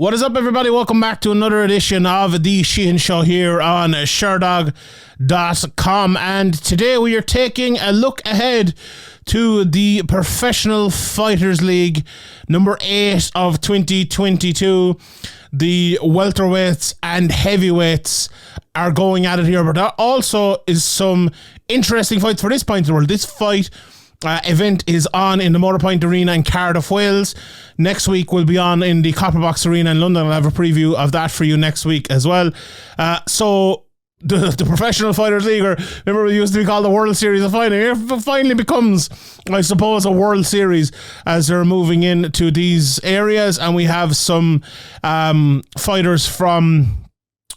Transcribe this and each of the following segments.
What is up, everybody? Welcome back to another edition of the Sheehan Show here on Sherdog.com. And today we are taking a look ahead to the Professional Fighters League number 8 of 2022. The Welterweights and Heavyweights are going at it here, but there also is some interesting fights for this point in the world. This fight event is on in the Motorpoint Arena in Cardiff, Wales. Next week we'll be on in the Copperbox Arena in London. I'll have a preview of that for you next week as well. So the Professional Fighters League, or remember it used to be called the World Series of Fighting, it finally becomes, I suppose, a World Series as they're moving into these areas. And we have some fighters from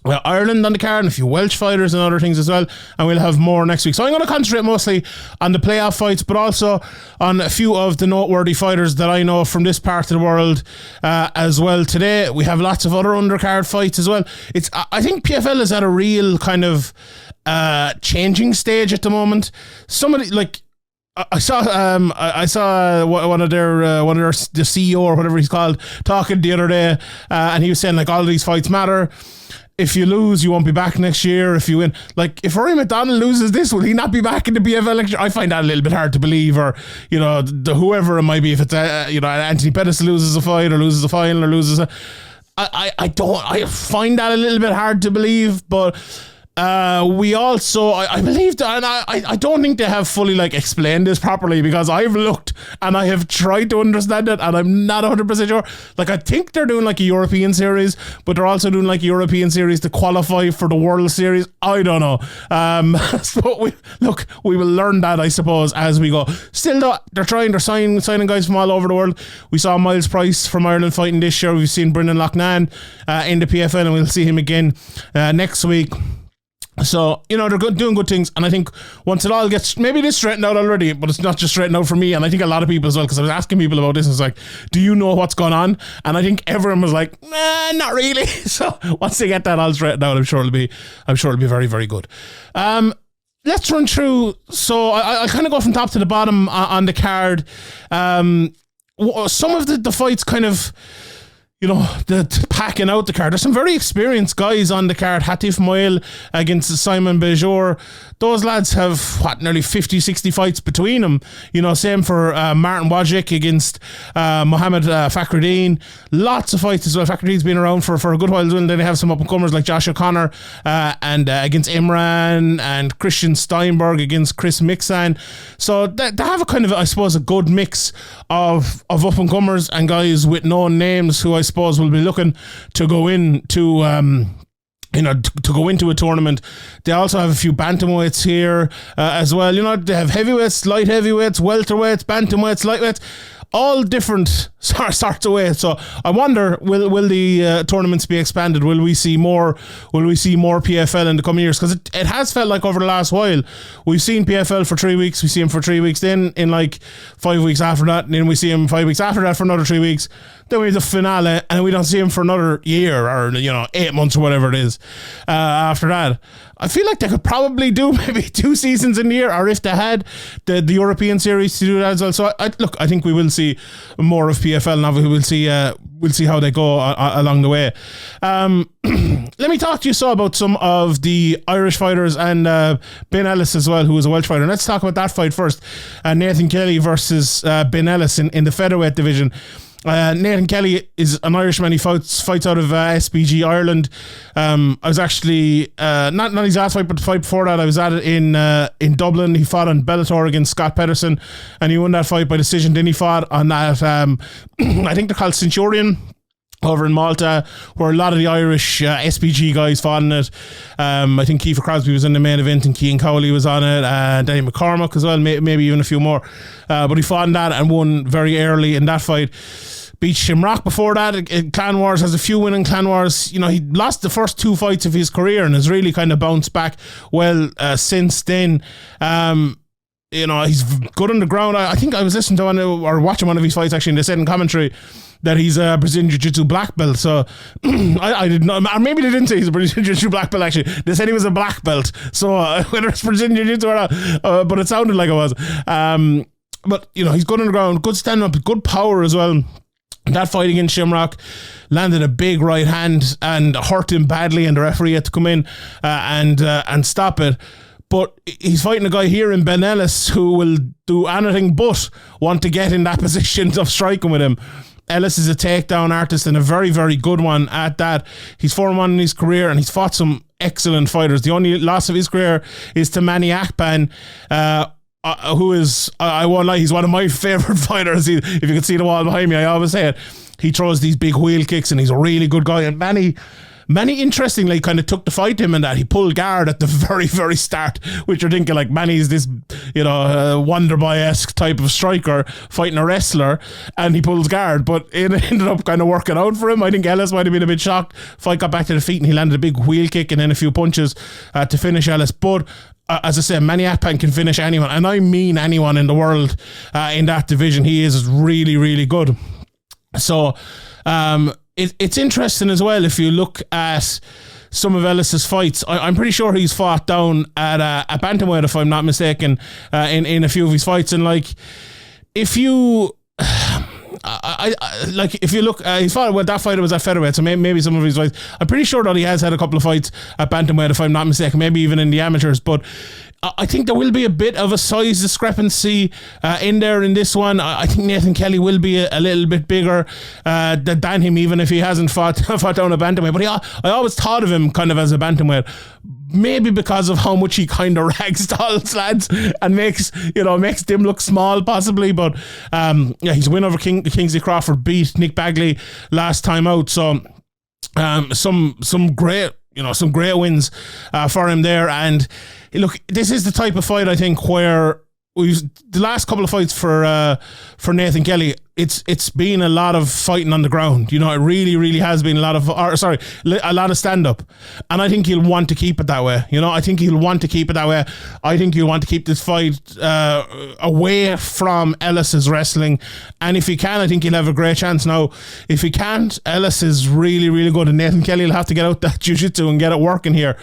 Ireland on the card, and a few Welsh fighters and other things as well, and we'll have more next week. So I'm going to concentrate mostly on the playoff fights, but also on a few of the noteworthy fighters that I know from this part of the world as well. Today we have lots of other undercard fights as well. I think PFL is at a real kind of changing stage at the moment. Somebody like I saw one of their the CEO or whatever he's called talking the other day, and he was saying like all of these fights matter. If you lose, you won't be back next year. If you win, like if Rory MacDonald loses this, will he not be back in the PFL next year? I find that a little bit hard to believe. Or whoever it might be, if it's Anthony Pettis loses a fight or loses a final or loses I find that a little bit hard to believe. But we also, I believe that, and I don't think they have fully explained this properly, because I've looked and I have tried to understand it and I'm not 100% sure. I think they're doing a European series, but they're also doing a European series to qualify for the World Series. I don't know. So we will learn that, I suppose, as we go. Still though, they're signing guys from all over the world. We saw Miles Price from Ireland fighting this year. We've seen Brendan Loughnane in the PFL, and we'll see him again next week. So, they're doing good things, and I think once it all gets, maybe it is straightened out already, but it's not just straightened out for me, and I think a lot of people as well, because I was asking people about this, and it's like, do you know what's going on? And I think everyone was like, not really. So once they get that all straightened out, I'm sure it'll be very, very good. Let's run through. So I'll kind of go from top to the bottom on the card. Some of the fights kind of, the packing out the card. There's some very experienced guys on the card. Hatif Moil against Simon Bejor. Those lads have, nearly 50, 60 fights between them. Same for Martin Wojcik against Mohamed Fakhreddin. Lots of fights as well. Fakhreddin's been around for a good while as well. Then they have some up-and-comers like Josh O'Connor and against Imran, and Christian Steinberg against Chris Mixan. So they have a kind of, I suppose, a good mix of up-and-comers and guys with known names who I suppose will be looking to go into to go into a tournament. They also have a few bantamweights here as well. They have heavyweights, light heavyweights, welterweights, bantamweights, lightweights, all different sorts of weights. So I wonder, will the tournaments be expanded? Will we see more PFL in the coming years? Because it has felt like over the last while we've seen PFL for 3 weeks, we see him for 3 weeks, then in 5 weeks after that, and then we see him 5 weeks after that for another 3 weeks, then we have the finale, and we don't see him for another year or 8 months or whatever it is after that. I feel like they could probably do maybe 2 seasons in the year, or if they had the European series to do that as well. So I think we will see more of PFL now. We'll see how they go along the way. Let me talk to you about some of the Irish fighters and Ben Ellis as well, who is a Welsh fighter. And let's talk about that fight first. Nathan Kelly versus Ben Ellis in the featherweight division. Nathan Kelly is an Irishman. He fights out of SBG Ireland. I was actually not his last fight, but the fight before that, I was at it in Dublin. He fought on Bellator against Scott Pedersen, and he won that fight by decision. Then he fought on that I think they're called Centurion over in Malta, where a lot of the Irish SPG guys fought in it. I think Kiefer Crosby was in the main event, and Cian Cowley was on it, and Danny McCormack as well, maybe even a few more. But he fought in that and won very early in that fight. Beat Shamrock before that in Clan Wars, has a few winning Clan Wars. He lost the first 2 fights of his career and has really kind of bounced back well since then. He's good on the ground. I think I was listening to watching one of his fights actually, and they said in commentary that he's a Brazilian Jiu-Jitsu black belt. So I did not, or maybe they didn't say he's a Brazilian Jiu-Jitsu black belt actually. They said he was a black belt. So whether it's Brazilian Jiu-Jitsu or not, but it sounded like it was. But he's good on the ground, good stand up, good power as well. That fight against Shamrock landed a big right hand and hurt him badly, and the referee had to come in and stop it. But he's fighting a guy here in Ben Ellis who will do anything but want to get in that position of striking with him. Ellis is a takedown artist and a very, very good one at that. He's 4-1 in his career, and he's fought some excellent fighters. The only loss of his career is to Manny Akpan, who is, I won't lie, he's one of my favourite fighters. If you can see the wall behind me, I always say it. He throws these big wheel kicks, and he's a really good guy. And Manny interestingly kind of took the fight to him, and that he pulled guard at the very, very start, which you're thinking like Manny's this, Wonder Boy-esque type of striker fighting a wrestler, and he pulls guard, but it ended up kind of working out for him. I think Ellis might have been a bit shocked. Fight got back to the feet, and he landed a big wheel kick and then a few punches to finish Ellis. But as I said, Manny Akpan can finish anyone, and I mean anyone in the world in that division. He is really, really good. So, it's interesting as well if you look at some of Ellis's fights. I'm pretty sure he's fought down at a bantamweight, if I'm not mistaken, in a few of his fights. And like, if you, if you look, he's fought. Well, that fighter was at featherweight, so maybe some of his fights. I'm pretty sure that he has had a couple of fights at bantamweight, if I'm not mistaken, maybe even in the amateurs. But I think there will be a bit of a size discrepancy in there in this one. I think Nathan Kelly will be a little bit bigger than him, even if he hasn't fought down a bantamweight. But I always thought of him kind of as a bantamweight, maybe because of how much he kind of ragdolls lads and makes them look small, possibly. But he's a win over Kingsley Crawford, beat Nick Bagley last time out. So some great wins for him there. And look, this is the type of fight, I think, where the last couple of fights for Nathan Kelly, it's been a lot of fighting on the ground. It really, really has been a lot of stand up, and I think he'll want to keep it that way. I think he'll want to keep it that way. I think he'll want to keep this fight away from Ellis's wrestling, and if he can, I think he'll have a great chance. Now, if he can't, Ellis is really, really good, and Nathan Kelly will have to get out that jiu-jitsu and get it working here.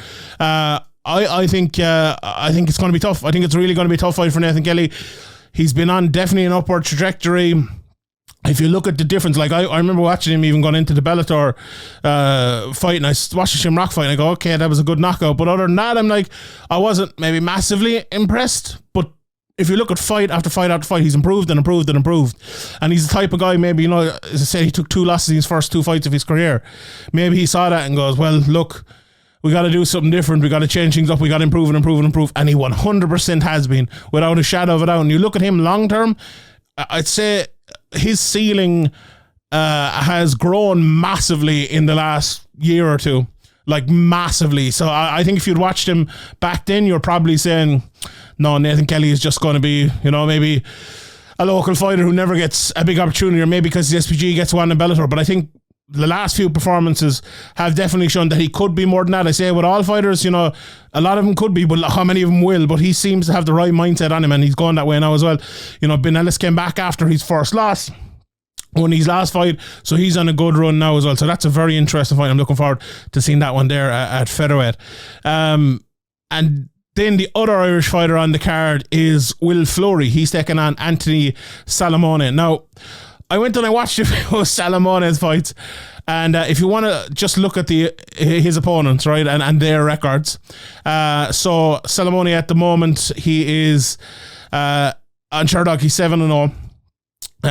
I think it's going to be tough. I think it's really going to be a tough fight for Nathan Kelly. He's been on definitely an upward trajectory. If you look at the difference, like I remember watching him even going into the Bellator fight, and I watched the Shamrock fight, and I go, okay, that was a good knockout. But other than that, I'm like, I wasn't maybe massively impressed. But if you look at fight after fight after fight, he's improved and improved and improved. And he's the type of guy, maybe, as I said, he took 2 losses in his first 2 fights of his career. Maybe he saw that and goes, well, look, we got to do something different. We got to change things up. We got to improve and improve and improve. And he 100% has been, without a shadow of a doubt. And you look at him long term, I'd say his ceiling has grown massively in the last year or two, like massively. So I think if you'd watched him back then, you're probably saying, no, Nathan Kelly is just going to be, maybe a local fighter who never gets a big opportunity, or maybe because the SPG gets one in Bellator. But I think the last few performances have definitely shown that he could be more than that. I say with all fighters, a lot of them could be, but how many of them will? But he seems to have the right mindset on him, and he's going that way now as well. Ben Ellis came back after his first loss, won his last fight, so he's on a good run now as well. So that's a very interesting fight. I'm looking forward to seeing that one there at featherweight. And then the other Irish fighter on the card is Will Fleury. He's taking on Ante Salmone. Now, I went and I watched a few of Salmone's fights, and if you want to just look at his opponents, right, and their records. So Salmone at the moment, he is on Sherdog, he's 7-0.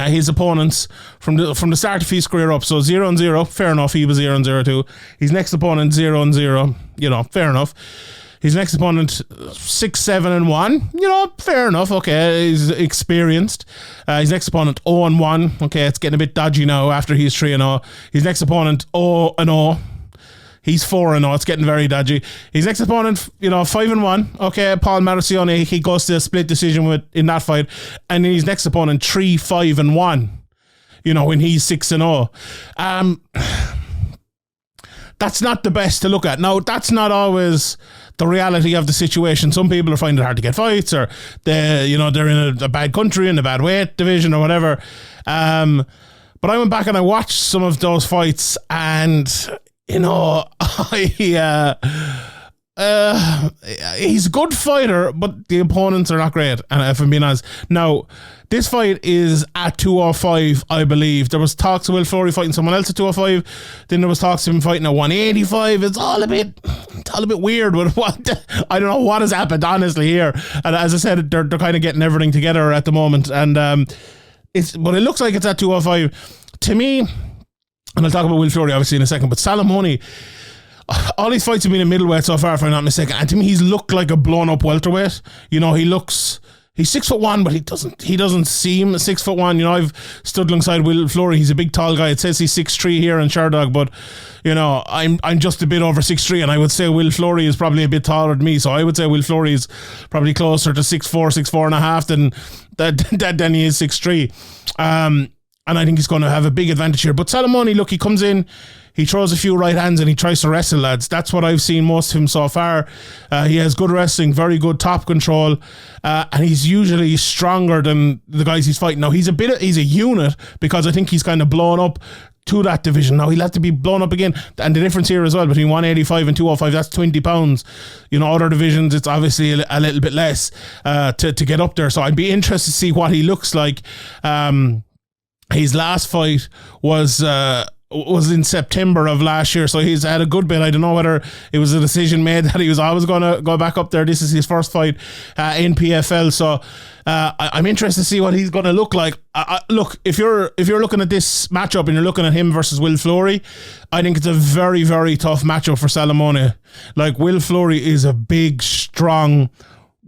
His opponents from the start of his career up, so 0-0, fair enough. He was 0-0 too. His next opponent 0-0, fair enough. His next opponent 6-7-1, fair enough. Okay, he's experienced. His next opponent 0-1. Okay, it's getting a bit dodgy now after he's 3-0. His next opponent 0-0. He's 4-0. It's getting very dodgy. His next opponent, 5-1. Okay, Paul Marcioni, he goes to a split decision in that fight. And his next opponent 3-5-1. When he's 6-0. That's not the best to look at. Now, that's not always the reality of the situation. Some people are finding it hard to get fights, or they're in a bad country, in a bad weight division or whatever. But I went back and I watched some of those fights, and he's a good fighter, but the opponents are not great. And if I'm being honest, now this fight is at 205, I believe. There was talks of Will Fleury fighting someone else at 205. Then there was talks of him fighting at 185. It's all a bit weird. With what I don't know what has happened honestly here. And as I said, they're kind of getting everything together at the moment. And but it looks like it's at 205 to me. And I'll talk about Will Fleury obviously in a second. But Salmone, all these fights have been in middleweight so far, if I'm not mistaken. And to me, he's looked like a blown up welterweight. You know, he's 6'1", but he doesn't seem 6'1". You know, I've stood alongside Will Fleury. He's a big tall guy. It says he's 6'3" here in Sherdog, but you know, I'm just a bit over 6'3", and I would say Will Fleury is probably a bit taller than me. So I would say Will Fleury is probably closer to 6'4" and a half than he is 6'3". And I think he's going to have a big advantage here. But Salmone, look, he comes in, he throws a few right hands and he tries to wrestle lads. That's what I've seen most of him so far. He has good wrestling, very good top control, and he's usually stronger than the guys he's fighting. Now, he's a unit because I think he's kind of blown up to that division. Now, he'll have to be blown up again. And the difference here as well between 185 and 205, that's 20 pounds. You know, other divisions, it's obviously a little bit less to get up there. So I'd be interested to see what he looks like. His last fight was in September of last year, so he's had a good bit. I don't know whether it was a decision made that he was always going to go back up there. This is his first fight in PFL, so I'm interested to see what he's going to look like. Look, if you're looking at this matchup and you're looking at him versus Will Fleury, I think it's a very, very tough matchup for Salmone. Like, Will Fleury is a big, strong,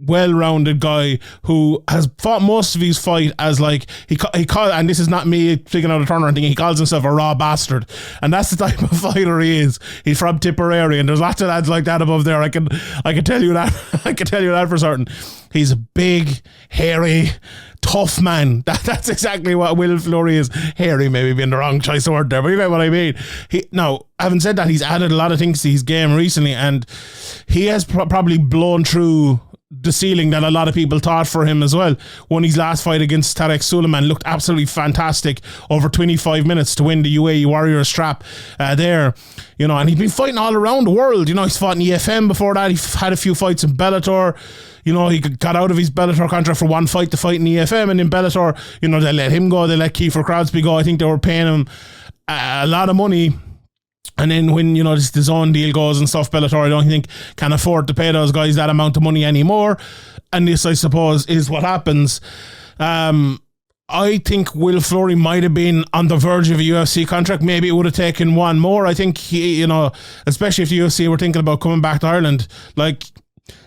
well-rounded guy who has fought most of his fight as like he called, and this is not me picking out a turnaround thing, he calls himself a raw bastard, and that's the type of fighter he is. He's from Tipperary, and there's lots of lads like that above there. I can tell you that. I can tell you that for certain. He's a big, hairy, tough man. That's exactly what Will Fleury is. Hairy maybe being the wrong choice of word there, but you get what I mean. Now, having said that, he's added a lot of things to his game recently, and he has probably blown through the ceiling that a lot of people thought for him as well. Won his last fight against Tarek Suleiman, looked absolutely fantastic over 25 minutes to win the UAE Warriors strap there. You know, and he's been fighting all around the world. You know, he's fought in EFM before that. He had a few fights in Bellator. You know, he got out of his Bellator contract for one fight to fight in EFM, and in Bellator, you know, they let him go. They let Kiefer Crosby go. I think they were paying him a lot of money. And then when, you know, this own deal goes and stuff, Bellator, I don't think can afford to pay those guys that amount of money anymore. And this, I suppose, is what happens. I think Will Fleury might have been on the verge of a UFC contract. Maybe it would have taken one more. I think he, you know, especially if the UFC were thinking about coming back to Ireland, like,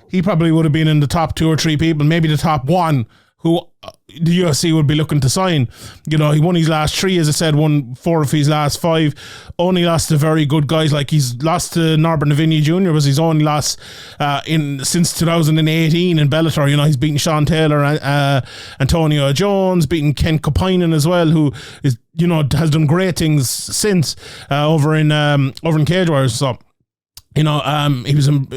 he probably would have been in the top 2 or 3 people, maybe the top 1 who the UFC would be looking to sign. You know, he won his last 3, as I said, won 4 of his last 5. Only lost to very good guys. Like, he's lost to Norbert Navini Jr. was his only loss since 2018 in Bellator. You know, he's beaten Sean Taylor, Antonio Jones, beaten Ken Kopinen as well, who is, you know, has done great things since over in Cage Warriors. So, you know, he was in.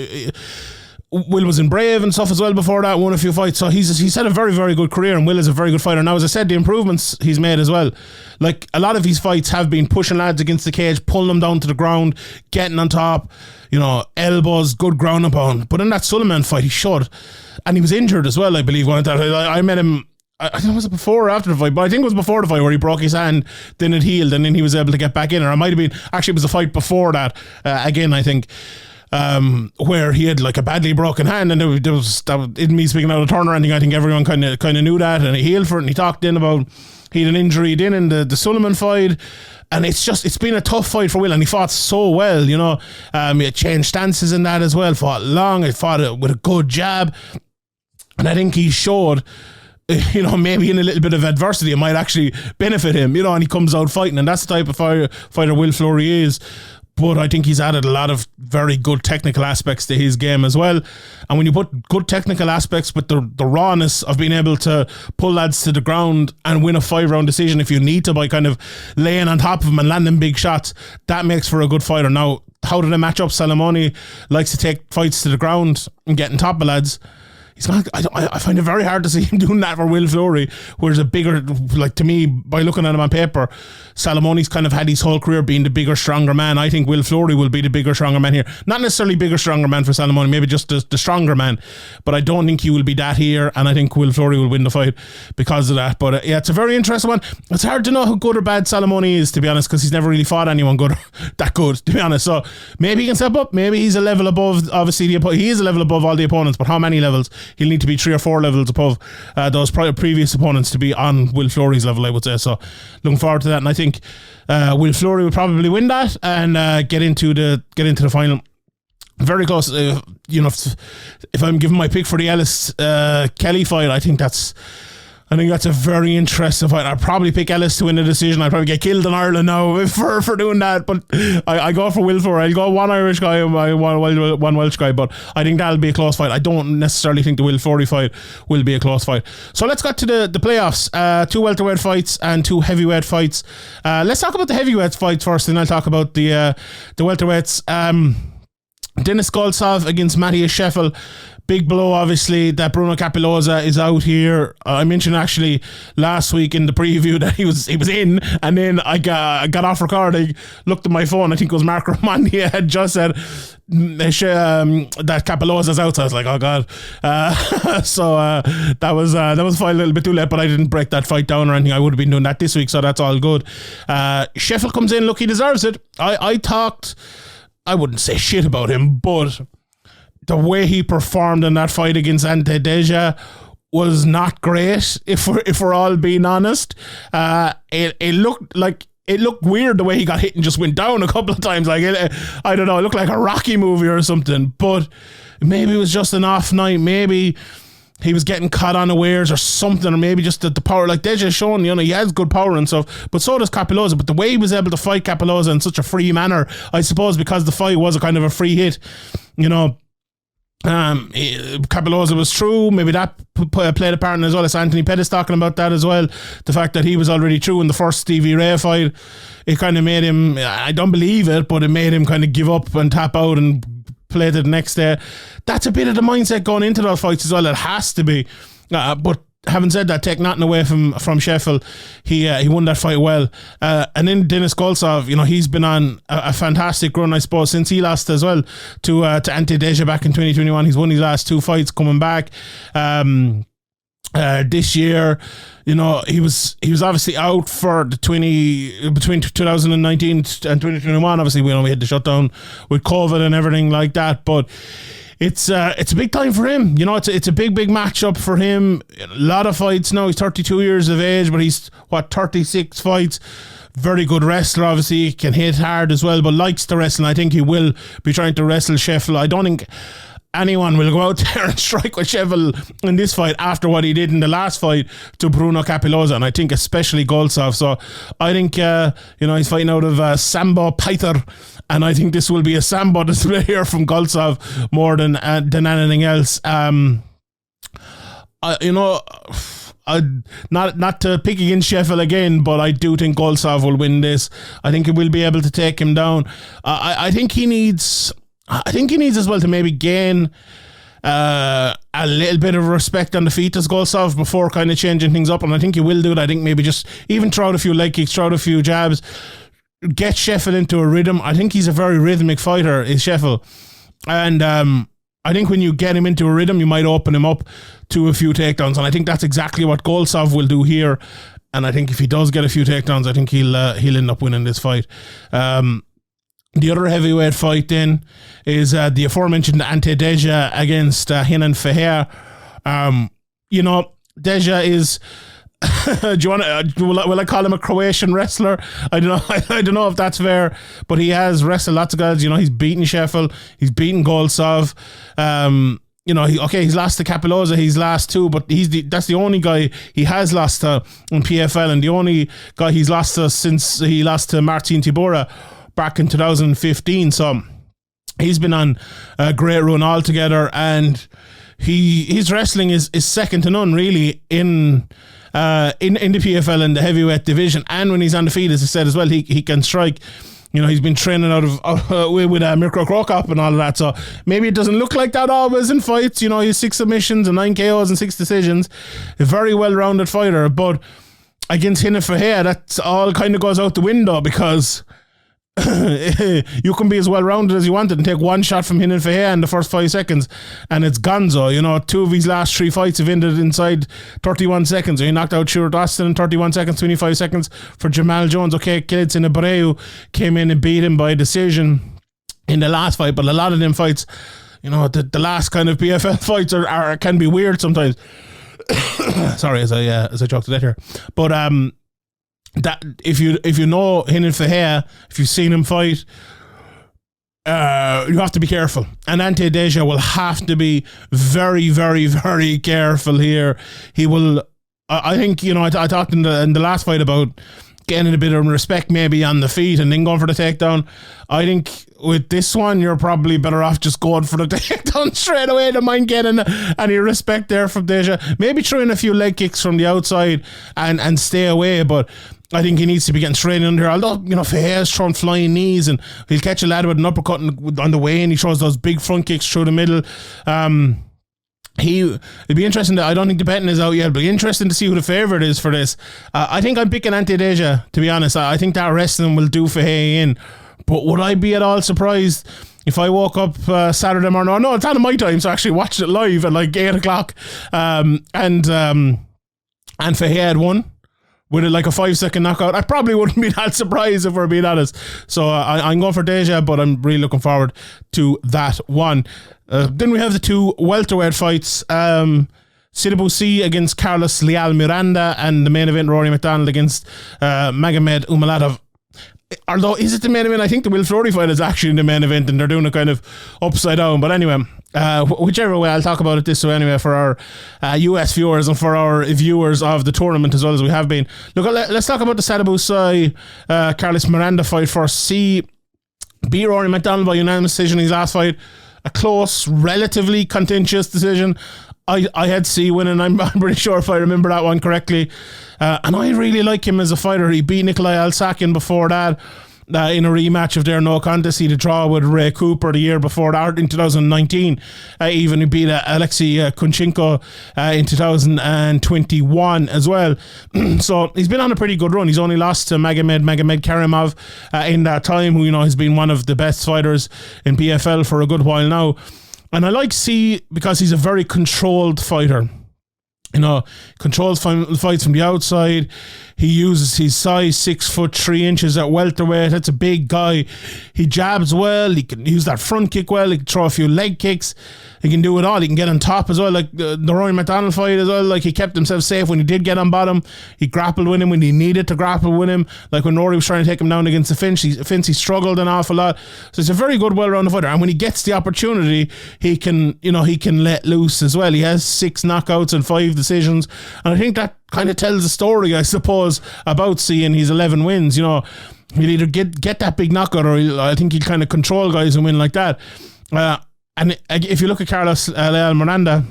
Will was in Brave and stuff as well before that, won a few fights. So he's had a very, very good career, and Will is a very good fighter. Now, as I said, the improvements he's made as well. Like, a lot of his fights have been pushing lads against the cage, pulling them down to the ground, getting on top, you know, elbows, good ground and pound. But in that Suleiman fight, he showed, and he was injured as well, I believe. I met him, I don't know, was it before or after the fight? But I think it was before the fight where he broke his hand, then it healed, and then he was able to get back in. Or it might have been, actually it was a fight before that, again, I think. Where he had like a badly broken hand, and there was in me speaking out of turn or anything. I think everyone kind of knew that, and he healed for it. And he talked in about he had an injury then in the Suleiman fight, and it's been a tough fight for Will, and he fought so well. You know, he had changed stances in that as well. Fought long, he fought it with a good jab, and I think he showed, you know, maybe in a little bit of adversity, it might actually benefit him. You know, and he comes out fighting, and that's the type of fighter Will Fleury is. But I think he's added a lot of very good technical aspects to his game as well. And when you put good technical aspects with the rawness of being able to pull lads to the ground and win a 5-round decision if you need to, by kind of laying on top of them and landing big shots, that makes for a good fighter. Now, how do they match up? Salmone likes to take fights to the ground and get on top of lads. he's not. I find it very hard to see him doing that for Will Fleury, where's a bigger, like, to me, by looking at him on paper, Salmone's kind of had his whole career being the bigger, stronger man. I think Will Fleury will be the bigger, stronger man here. Not necessarily bigger, stronger man for Salmone, maybe just the stronger man, but I don't think he will be that here, and I think Will Fleury will win the fight because of that. But yeah, it's a very interesting one. It's hard to know how good or bad Salmone is, to be honest, because he's never really fought anyone that good, to be honest. So maybe he can step up. Maybe he's a level above, obviously, he is a level above all the opponents, but how many levels? He'll need to be 3 or 4 levels above those previous opponents to be on Will Fleury's level, I would say. So looking forward to that, and I think Will Fleury will probably win that and get into the final. Very close. If I'm giving my pick for the Ellis Kelly fight, I think that's a very interesting fight. I'd probably pick Ellis to win the decision. I'd probably get killed in Ireland now for doing that, but I go for Will Fleury. I'll go one Irish guy and one Welsh guy, but I think that'll be a close fight. I don't necessarily think the Will Fleury fight will be a close fight. So let's get to the playoffs. 2 welterweight fights and 2 heavyweight fights. Let's talk about the heavyweight fights first, and I'll talk about the welterweights. Denis Goltsov against Matheus Scheffel. Big blow, obviously, that Bruno Cappelozza is out here. I mentioned actually last week in the preview that he was in, and then I got off recording, looked at my phone. I think it was Mark Romani had just said that Cappelozza's out. So I was like, oh god. That was a little bit too late, but I didn't break that fight down or anything. I would have been doing that this week, so that's all good. Scheffel comes in. Look, he deserves it. I wouldn't say shit about him, but the way he performed in that fight against Ante Delija was not great, if we're all being honest. It looked weird the way he got hit and just went down a couple of times. Like, I don't know, it looked like a Rocky movie or something, but maybe it was just an off night. Maybe he was getting caught unawares or something, or maybe just the power, like Deja's shown, he has good power and stuff, but so does Cappelozza. But the way he was able to fight Cappelozza in such a free manner, I suppose because the fight was a kind of a free hit, Cappelozza was through. Maybe that played a part in it as well. As Anthony Pettis talking about that as well, the fact that he was already through in the first Stevie Ray fight, it kind of made him, I don't believe it, but it made him kind of give up and tap out and play to the next day. That's a bit of the mindset going into those fights as well. It has to be. But having said that, take nothing away from Scheffel. He won that fight well. And then Denis Goltsov, he's been on a fantastic run, I suppose, since he lost as well to Ante Delija back in 2021. He's won his last 2 fights coming back. This year, he was obviously out for between 2019 and 2021. Obviously, we had the shutdown with COVID and everything like that, but it's a big time for him. It's a big matchup for him. A lot of fights now. He's 32 years of age, but he's 36 fights. Very good wrestler, obviously, can hit hard as well, but likes to wrestle. And I think he will be trying to wrestle Scheffel. I don't think anyone will go out there and strike with Scheffel in this fight after what he did in the last fight to Bruno Cappelozza, and I think especially Goltsov. So I think he's fighting out of Sambo Pythor, and I think this will be a Sambo display here from Goltsov more than anything else. Not to pick against Scheffel again, but I do think Goltsov will win this. I think he will be able to take him down. I think he needs as well to maybe gain a little bit of respect on the feet as Goltsov before kind of changing things up, and I think he will do it. I think maybe just even throw out a few leg kicks, throw out a few jabs, get Scheffel into a rhythm. I think he's a very rhythmic fighter, is Scheffel, and I think when you get him into a rhythm, you might open him up to a few takedowns, and I think that's exactly what Goltsov will do here. And I think if he does get a few takedowns, I think he'll end up winning this fight. The other heavyweight fight then is the aforementioned Ante Delija against Renan Ferreira. Delija is will I call him a Croatian wrestler? I don't know if that's fair, but he has wrestled lots of guys. He's beaten Scheffel, he's beaten Goltsov. He's lost to Cappelozza, he's lost too, but that's the only guy he has lost to in PFL, and the only guy he's lost to since he lost to Martin Tibura back in 2015. So he's been on a great run altogether, and his wrestling is second to none really in the PFL in the heavyweight division. And when he's on the feet, as I said as well, he can strike. he's been training out of with Mirko Krokop and all of that. So maybe it doesn't look like that always in fights. He has 6 submissions and 9 KOs and 6 decisions. A very well-rounded fighter, but against Renan Ferreira, that all kind of goes out the window because you can be as well-rounded as you wanted and take one shot from Renan Ferreira in the first 5 seconds and it's gonzo. 2 of his last 3 fights have ended inside 31 seconds. He knocked out Stuart Austin in 31 seconds, 25 seconds for Jamal Jones. Okay, Kelitsin Abreu came in and beat him by decision in the last fight, but a lot of them fights, the last kind of PFL fights can be weird sometimes. Sorry, as I choked to death here. But that if you know Renan Ferreira, if you've seen him fight, you have to be careful. And Ante Delija will have to be very, very, very careful here. He will. I think I talked in the last fight about getting a bit of respect maybe on the feet and then going for the takedown. I think with this one, you're probably better off just going for the takedown straight away than mind getting any respect there from Delija. Maybe throwing a few leg kicks from the outside and stay away, but I think he needs to be getting straight under here. Although, Ferreira's throwing flying knees and he'll catch a lad with an uppercut on the way and he throws those big front kicks through the middle. It'd be interesting. I don't think the betting is out yet, but interesting to see who the favourite is for this. I think I'm picking Ante Delija, to be honest. I think that wrestling will do Ferreira in. But would I be at all surprised if I woke up Saturday morning? Oh, no, it's on my time, so I actually watched it live at like 8 o'clock. And Ferreira had won with a 5-second knockout. I probably wouldn't be that surprised if we're being honest. So I'm going for Delija, but I'm really looking forward to that one. Then we have the 2 welterweight fights. Sadibou C against Carlos Leal Miranda, and the main event Rory MacDonald against Magomed Umalatov. Although, is it the main event? I think the Will Fleury fight is actually in the main event and they're doing it kind of upside down. But anyway, whichever way, I'll talk about it this way anyway for our US viewers and for our viewers of the tournament as well as we have been. Look, let's talk about the Sadibou C Carlos Miranda fight first. C beat Rory MacDonald by unanimous decision in his last fight. A close, relatively contentious decision. I had C winning. I'm pretty sure if I remember that one correctly. And I really like him as a fighter. He beat Nikolai Alsakin before that in a rematch of their no contest. He had a draw with Ray Cooper the year before that in 2019. Even he beat Alexei Kunchenko in 2021 as well. So he's been on a pretty good run. He's only lost to Magomed Karimov in that time, who has been one of the best fighters in PFL for a good while now. And I like C because he's a very controlled fighter. Controls fights from the outside. He uses his size, 6'3" at welterweight. That's a big guy. He jabs well. He can use that front kick well. He can throw a few leg kicks. He can do it all. He can get on top as well, like the Rory MacDonald fight as well. Like, he kept himself safe when he did get on bottom. He grappled with him when he needed to grapple with him. Like when Rory was trying to take him down against the fence, he struggled an awful lot. So he's a very good, well-rounded fighter. And when he gets the opportunity, he can let loose as well. He has 6 knockouts and 5 decisions. And I think that kind of tells a story, I suppose, about seeing his 11 wins. He'll either get that big knockout, or I think he'll kind of control guys and win like that. And if you look at Carlos Leal Miranda,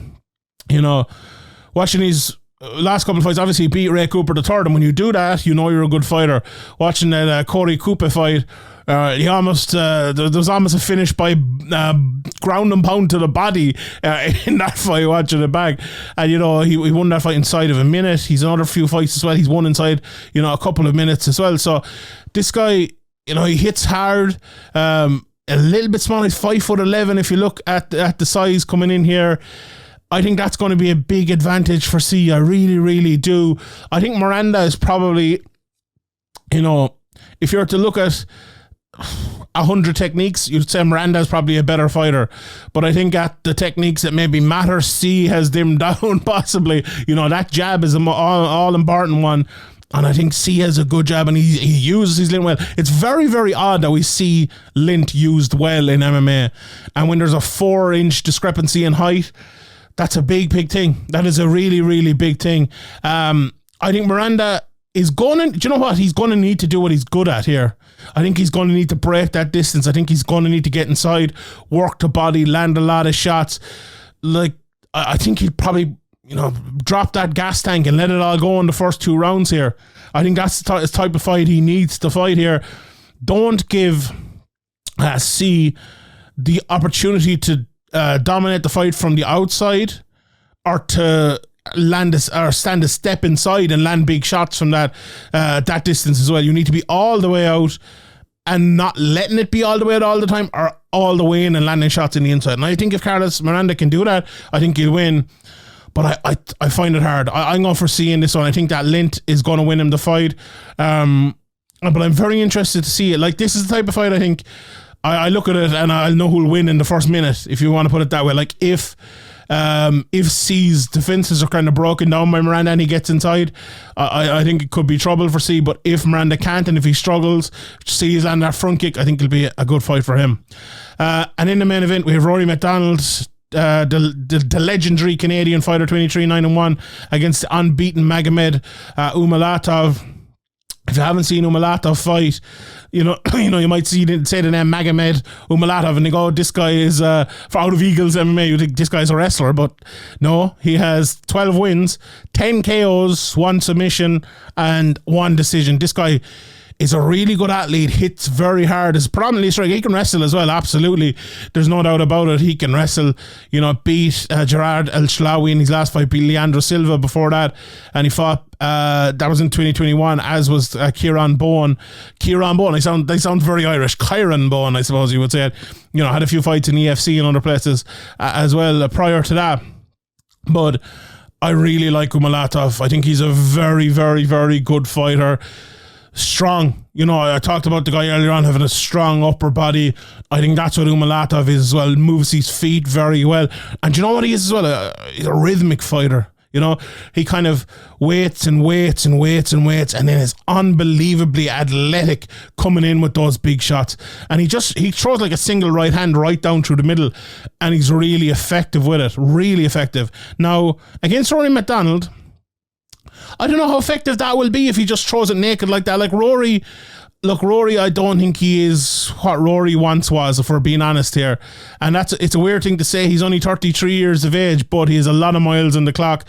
watching his last couple of fights, obviously he beat Ray Cooper the third, and when you do that, you're a good fighter. Watching that Corey Cooper fight, he almost there was almost a finish by ground and pound to the body in that fight, watching it back. And he won that fight inside of a minute. He's another few fights as well. He's won inside a couple of minutes as well. So this guy, he hits hard. A little bit small. He's 5'11". If you look at the size coming in here, I think that's going to be a big advantage for C. I really, really do. I think Miranda is probably, if you were to look at 100 techniques, you'd say Miranda is probably a better fighter. But I think at the techniques that maybe matter, C has dimmed down possibly. That jab is an all important one. And I think C has a good jab, and he uses his lint well. It's very, very odd that we see lint used well in MMA. And when there's a 4-inch discrepancy in height, that's a big, big thing. That is a really, really big thing. I think Miranda is going to, do you know what? He's going to need to do what he's good at here. I think he's going to need to break that distance. I think he's going to need to get inside, work the body, land a lot of shots. Like, I think he'd probably, drop that gas tank and let it all go in the first 2 rounds here. I think that's the type of fight he needs to fight here. don't give C the opportunity to dominate the fight from the outside, or to stand a step inside and land big shots from that distance as well. You need to be all the way out and not letting it be all the way out all the time, or all the way in and landing shots in the inside. And I think if Carlos Miranda can do that, I think he'll win. But I find it hard. I'm going for C in this one. I think that Lint is going to win him the fight. But I'm very interested to see it. Like, this is the type of fight I think I look at it and I'll know who'll win in the first minute, if you want to put it that way. Like, if C's defenses are kind of broken down by Miranda and he gets inside, I think it could be trouble for C. But if Miranda can't, and if he struggles, C's land that front kick, I think it'll be a good fight for him. And in the main event, we have Rory MacDonald, the legendary Canadian fighter, 23-9-1, against the unbeaten Magomed Umalatov. If you haven't seen Umalatov fight, you might say the name Magomed Umalatov and you go, this guy is for out of Eagles MMA, you think this guy's a wrestler, but no, he has 12 wins, 10 KOs, 1 submission and 1 decision. This guy is a really good athlete, hits very hard, is predominantly striking. He can wrestle as well, absolutely. There's no doubt about it. He can wrestle, beat Gerard El Shlawi in his last fight, beat Leandro Silva before that, and he fought, that was in 2021, as was Kieran Bowen. They sound very Irish. Kieran Bowen, I suppose you would say it. Had a few fights in EFC and other places as well prior to that. But I really like Umalatov. I think he's a very, very, very good fighter. Strong. I talked about the guy earlier on having a strong upper body. I think that's what Umalatov is as well. Moves his feet very well. And you know what he is as well? He's a rhythmic fighter. He kind of waits and waits and waits and waits, and then is unbelievably athletic coming in with those big shots. And he throws like a single right hand right down through the middle, and he's really effective with it. Really effective. Now, against Rory MacDonald, I don't know how effective that will be if he just throws it naked like that. Like Rory, I don't think he is what Rory once was, if we're being honest here. And it's a weird thing to say. He's only 33 years of age, but he has a lot of miles on the clock.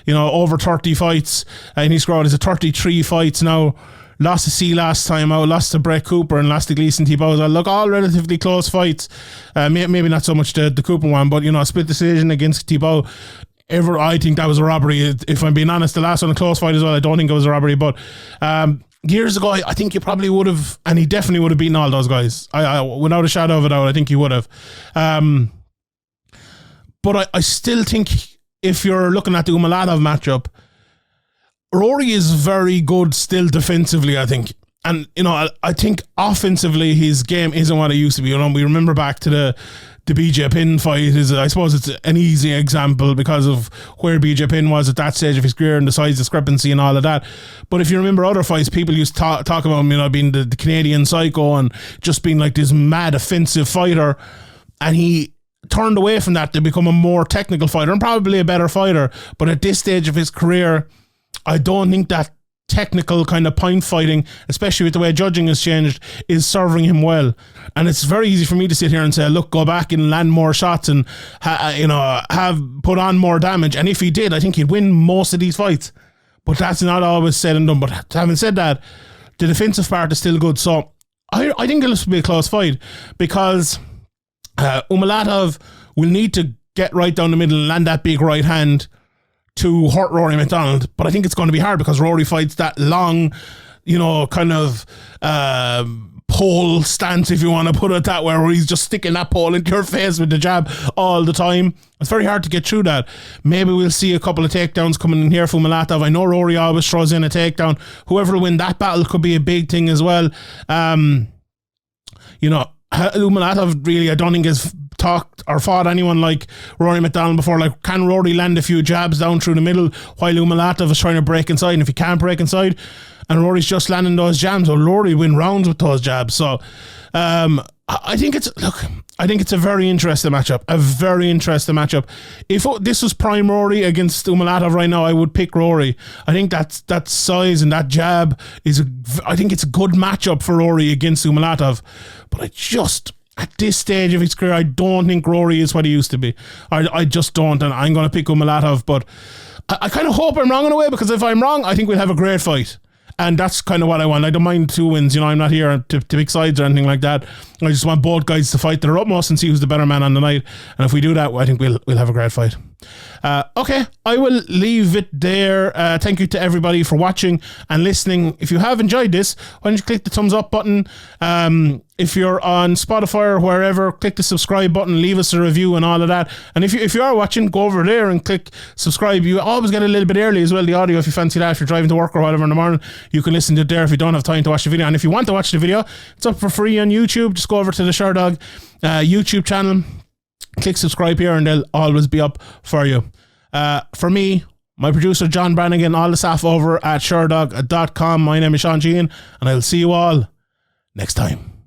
Over 30 fights in his squad. He's a 33 fights now. Lost to C last time out, lost to Brett Cooper and lost to Gleason Thibault. Look, all relatively close fights. Maybe not so much the Cooper one, but a split decision against Thibault. I think that was a robbery. If I'm being honest, the last one, a close fight as well, I don't think it was a robbery. But years ago, I think you probably would have, and he definitely would have beaten all those guys. I without a shadow of a doubt, I think he would have. But I still think if you're looking at the Umalatov matchup, Rory is very good still defensively, I think. And, I think offensively his game isn't what it used to be. We remember back to the BJ Penn fight. I suppose it's an easy example because of where BJ Penn was at that stage of his career and the size discrepancy and all of that. But if you remember other fights, people used to talk about him, being the Canadian psycho and just being like this mad offensive fighter. And he turned away from that to become a more technical fighter and probably a better fighter. But at this stage of his career, I don't think that technical kind of point fighting, especially with the way judging has changed, is serving him well. And it's very easy for me to sit here and say, look, go back and land more shots and have put on more damage. And if he did, I think he'd win most of these fights. But that's not always said and done. But having said that, the defensive part is still good. So I think it'll be a close fight because Umalatov will need to get right down the middle and land that big right hand to hurt Rory MacDonald, but I think it's going to be hard because Rory fights that long, kind of pole stance, if you want to put it that way, where he's just sticking that pole into your face with the jab all the time. It's very hard to get through that. Maybe we'll see a couple of takedowns coming in here for Umalatov. I know Rory always throws in a takedown. Whoever will win that battle could be a big thing as well. Umalatov really, I don't think has talked or fought anyone like Rory MacDonald before. Like, can Rory land a few jabs down through the middle while Umalatov is trying to break inside? And if he can't break inside and Rory's just landing those jabs, well, Rory win rounds with those jabs. So I think it's a very interesting matchup. A very interesting matchup. If this was prime Rory against Umalatov right now, I would pick Rory. I think that size and that jab I think it's a good matchup for Rory against Umalatov. But at this stage of his career, I don't think Rory is what he used to be. I just don't, and I'm going to pick Umalatov. But I kind of hope I'm wrong in a way, because if I'm wrong, I think we'll have a great fight. And that's kind of what I want. I don't mind 2 wins. You know, I'm not here to pick sides or anything like that. I just want both guys to fight their utmost and see who's the better man on the night. And if we do that, I think we'll have a great fight. Okay, I will leave it there. Thank you to everybody for watching and listening. If you have enjoyed this, why don't you click the thumbs up button? If you're on Spotify or wherever, click the subscribe button, leave us a review and all of that. And if you are watching, go over there and click subscribe. You always get a little bit early as well, the audio, if you fancy that. If you're driving to work or whatever in the morning, you can listen to it there if you don't have time to watch the video. And if you want to watch the video, it's up for free on YouTube. Just go over to the Sherdog YouTube channel, click subscribe here, and they'll always be up for you. For me, my producer John Brannigan, all the staff over at Sherdog.com, my name is Sheehan, and I'll see you all next time.